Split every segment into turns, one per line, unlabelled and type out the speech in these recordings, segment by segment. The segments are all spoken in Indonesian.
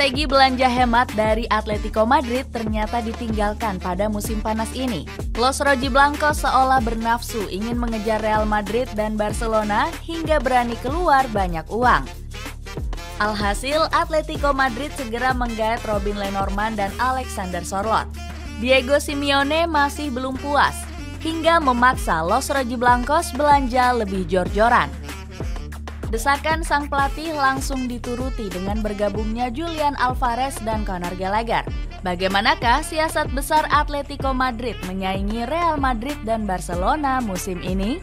Strategi belanja hemat dari Atletico Madrid ternyata ditinggalkan pada musim panas ini. Los Rojiblancos seolah bernafsu ingin mengejar Real Madrid dan Barcelona hingga berani keluar banyak uang. Alhasil, Atletico Madrid segera menggait Robin Lenormand dan Alexander Sørloth. Diego Simeone masih belum puas, hingga memaksa Los Rojiblancos belanja lebih jor-joran. Desakan sang pelatih langsung dituruti dengan bergabungnya Julian Alvarez dan Conor Gallagher. Bagaimanakah siasat besar Atletico Madrid menyaingi Real Madrid dan Barcelona musim ini?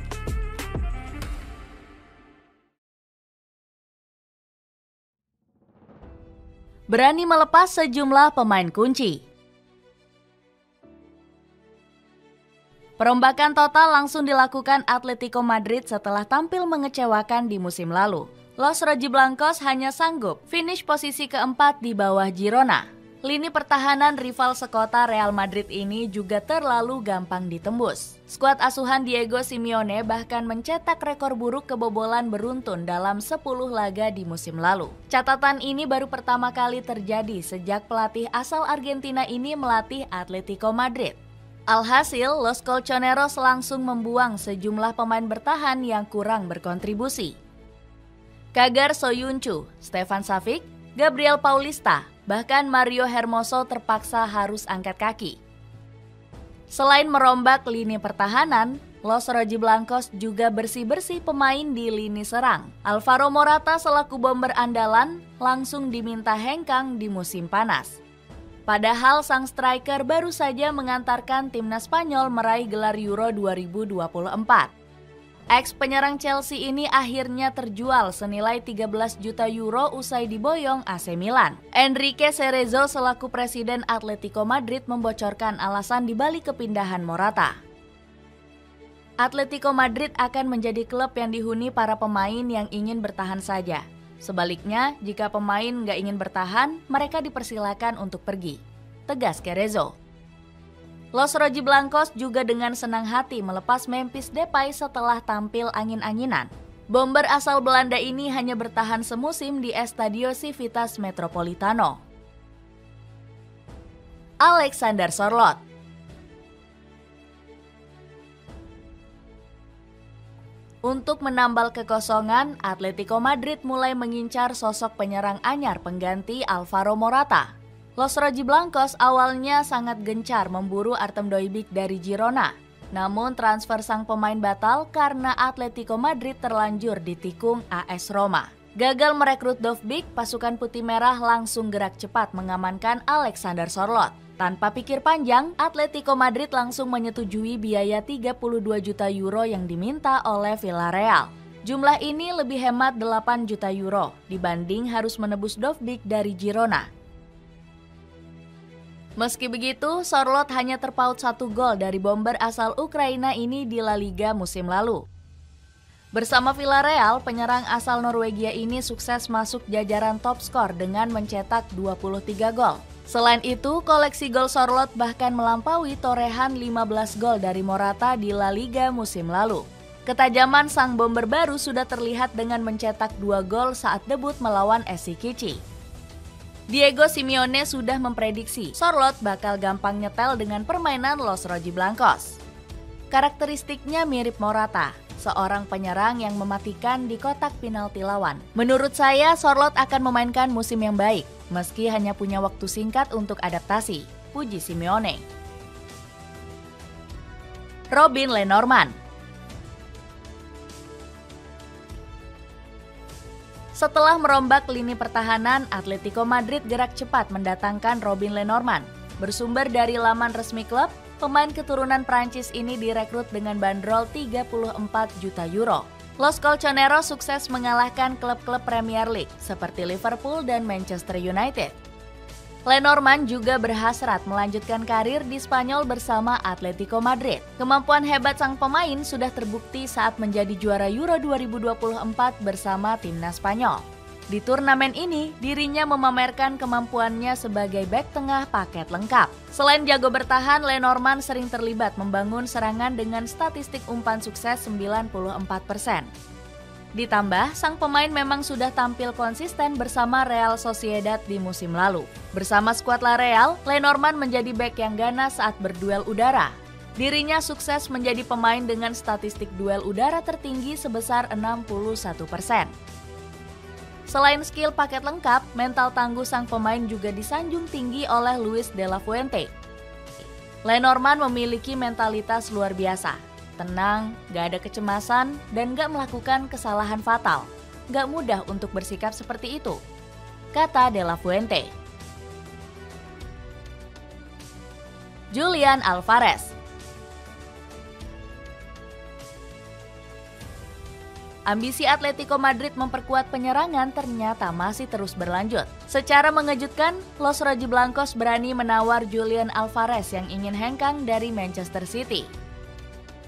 Berani melepas sejumlah pemain kunci. Perombakan total langsung dilakukan Atletico Madrid setelah tampil mengecewakan di musim lalu. Los Rojiblancos hanya sanggup finish posisi keempat di bawah Girona. Lini pertahanan rival sekota Real Madrid ini juga terlalu gampang ditembus. Skuad asuhan Diego Simeone bahkan mencetak rekor buruk kebobolan beruntun dalam 10 laga di musim lalu. Catatan ini baru pertama kali terjadi sejak pelatih asal Argentina ini melatih Atletico Madrid. Alhasil, Los Colchoneros langsung membuang sejumlah pemain bertahan yang kurang berkontribusi. Kagar Soyuncu, Stefan Savic, Gabriel Paulista, bahkan Mario Hermoso terpaksa harus angkat kaki. Selain merombak lini pertahanan, Los Rojiblancos juga bersih-bersih pemain di lini serang. Alvaro Morata selaku bomber andalan langsung diminta hengkang di musim panas. Padahal sang striker baru saja mengantarkan timnas Spanyol meraih gelar Euro 2024. Ex-penyerang Chelsea ini akhirnya terjual senilai 13 juta euro usai diboyong AC Milan. Enrique Cerezo selaku presiden Atletico Madrid membocorkan alasan dibalik kepindahan Morata. Atletico Madrid akan menjadi klub yang dihuni para pemain yang ingin bertahan saja. Sebaliknya, jika pemain nggak ingin bertahan, mereka dipersilakan untuk pergi, tegas Cerezo. Los Rojiblancos juga dengan senang hati melepas Memphis Depay setelah tampil angin-anginan. Bomber asal Belanda ini hanya bertahan semusim di Estadio Civitas Metropolitano. Alexander Sørloth. Untuk menambal kekosongan, Atletico Madrid mulai mengincar sosok penyerang anyar pengganti Alvaro Morata. Los Rojiblancos awalnya sangat gencar memburu Artem Dojbik dari Girona. Namun transfer sang pemain batal karena Atletico Madrid terlanjur ditikung AS Roma. Gagal merekrut Dojbik, pasukan putih merah langsung gerak cepat mengamankan Alexander Sørloth. Tanpa pikir panjang, Atletico Madrid langsung menyetujui biaya 32 juta euro yang diminta oleh Villarreal. Jumlah ini lebih hemat 8 juta euro dibanding harus menebus Dojbik dari Girona. Meski begitu, Sørloth hanya terpaut 1 gol dari bomber asal Ukraina ini di La Liga musim lalu. Bersama Villarreal, penyerang asal Norwegia ini sukses masuk jajaran top skor dengan mencetak 23 gol. Selain itu, koleksi gol Sørloth bahkan melampaui torehan 15 gol dari Morata di La Liga musim lalu. Ketajaman sang bomber baru sudah terlihat dengan mencetak 2 gol saat debut melawan SC Kici. Diego Simeone sudah memprediksi Sørloth bakal gampang nyetel dengan permainan Los Rojiblancos. Karakteristiknya mirip Morata, seorang penyerang yang mematikan di kotak penalti lawan. Menurut saya, Sørloth akan memainkan musim yang baik, meski hanya punya waktu singkat untuk adaptasi, puji Simeone. Robin Lenormand. Setelah merombak lini pertahanan, Atletico Madrid gerak cepat mendatangkan Robin Lenormand. Bersumber dari laman resmi klub, pemain keturunan Prancis ini direkrut dengan bandrol 34 juta euro. Los Colchoneros sukses mengalahkan klub-klub Premier League seperti Liverpool dan Manchester United. Lenormand juga berhasrat melanjutkan karir di Spanyol bersama Atletico Madrid. Kemampuan hebat sang pemain sudah terbukti saat menjadi juara Euro 2024 bersama timnas Spanyol. Di turnamen ini, dirinya memamerkan kemampuannya sebagai bek tengah paket lengkap. Selain jago bertahan, Lenormand sering terlibat membangun serangan dengan statistik umpan sukses 94%. Ditambah, sang pemain memang sudah tampil konsisten bersama Real Sociedad di musim lalu. Bersama skuad La Real, Lenormand menjadi bek yang ganas saat berduel udara. Dirinya sukses menjadi pemain dengan statistik duel udara tertinggi sebesar 61%. Selain skill paket lengkap, mental tangguh sang pemain juga disanjung tinggi oleh Luis de la Fuente. Lenormand memiliki mentalitas luar biasa. Tenang, gak ada kecemasan, dan gak melakukan kesalahan fatal. Gak mudah untuk bersikap seperti itu, kata De La Fuente. Julian Alvarez. Ambisi Atletico Madrid memperkuat penyerangan ternyata masih terus berlanjut. Secara mengejutkan, Los Rojiblancos berani menawar Julian Alvarez yang ingin hengkang dari Manchester City.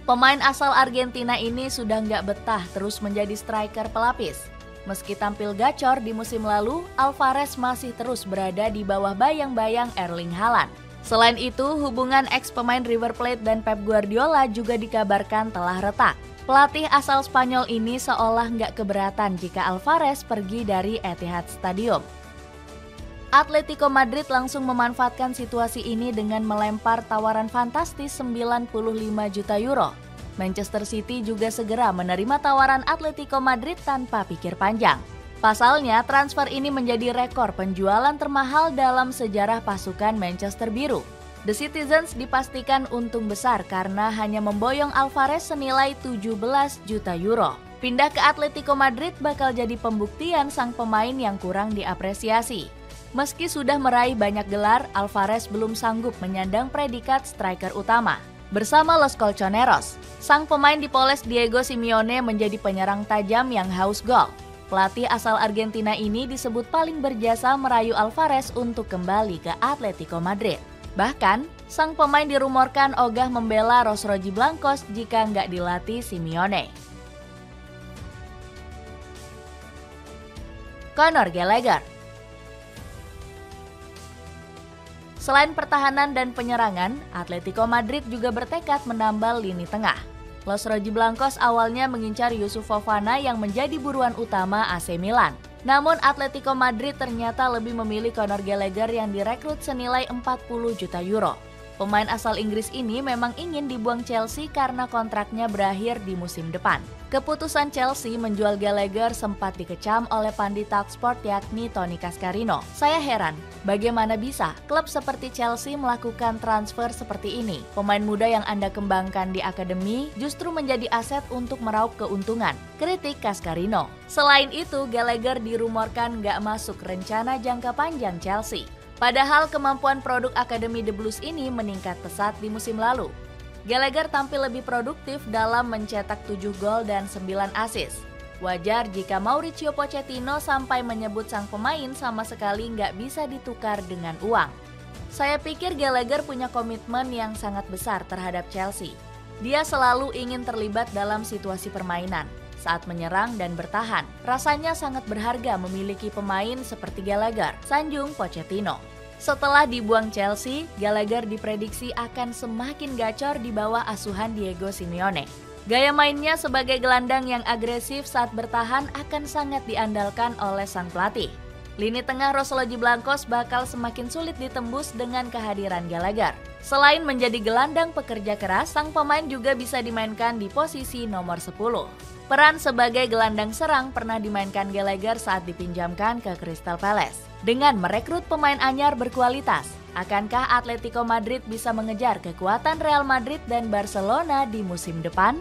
Pemain asal Argentina ini sudah nggak betah terus menjadi striker pelapis. Meski tampil gacor di musim lalu, Alvarez masih terus berada di bawah bayang-bayang Erling Haaland. Selain itu, hubungan ex-pemain River Plate dan Pep Guardiola juga dikabarkan telah retak. Pelatih asal Spanyol ini seolah nggak keberatan jika Alvarez pergi dari Etihad Stadium. Atletico Madrid langsung memanfaatkan situasi ini dengan melempar tawaran fantastis 95 juta euro. Manchester City juga segera menerima tawaran Atletico Madrid tanpa pikir panjang. Pasalnya, transfer ini menjadi rekor penjualan termahal dalam sejarah pasukan Manchester Biru. The Citizens dipastikan untung besar karena hanya memboyong Alvarez senilai 17 juta euro. Pindah ke Atletico Madrid bakal jadi pembuktian sang pemain yang kurang diapresiasi. Meski sudah meraih banyak gelar, Alvarez belum sanggup menyandang predikat striker utama. Bersama Los Colchoneros, sang pemain dipoles Diego Simeone menjadi penyerang tajam yang haus gol. Pelatih asal Argentina ini disebut paling berjasa merayu Alvarez untuk kembali ke Atletico Madrid. Bahkan, sang pemain dirumorkan ogah membela Los Rojiblancos jika nggak dilatih Simeone. Conor Gallagher. Selain pertahanan dan penyerangan, Atletico Madrid juga bertekad menambal lini tengah. Los Rojiblancos awalnya mengincar Yusuf Fofana yang menjadi buruan utama AC Milan. Namun Atletico Madrid ternyata lebih memilih Conor Gallagher yang direkrut senilai 40 juta euro. Pemain asal Inggris ini memang ingin dibuang Chelsea karena kontraknya berakhir di musim depan. Keputusan Chelsea menjual Gallagher sempat dikecam oleh pandit Talksport yakni Tony Cascarino. Saya heran, bagaimana bisa klub seperti Chelsea melakukan transfer seperti ini? Pemain muda yang Anda kembangkan di akademi justru menjadi aset untuk meraup keuntungan, kritik Cascarino. Selain itu, Gallagher dirumorkan nggak masuk rencana jangka panjang Chelsea. Padahal kemampuan produk Akademi The Blues ini meningkat pesat di musim lalu. Gallagher tampil lebih produktif dalam mencetak 7 gol dan 9 assist. Wajar jika Mauricio Pochettino sampai menyebut sang pemain sama sekali nggak bisa ditukar dengan uang. Saya pikir Gallagher punya komitmen yang sangat besar terhadap Chelsea. Dia selalu ingin terlibat dalam situasi permainan. Saat menyerang dan bertahan, rasanya sangat berharga memiliki pemain seperti Gallagher, sanjung Pochettino. Setelah dibuang Chelsea, Gallagher diprediksi akan semakin gacor di bawah asuhan Diego Simeone. Gaya mainnya sebagai gelandang yang agresif saat bertahan akan sangat diandalkan oleh sang pelatih. Lini tengah Los Rojiblancos bakal semakin sulit ditembus dengan kehadiran Gallagher. Selain menjadi gelandang pekerja keras, sang pemain juga bisa dimainkan di posisi nomor 10. Peran sebagai gelandang serang pernah dimainkan Gallagher saat dipinjamkan ke Crystal Palace. Dengan merekrut pemain anyar berkualitas, akankah Atletico Madrid bisa mengejar kekuatan Real Madrid dan Barcelona di musim depan?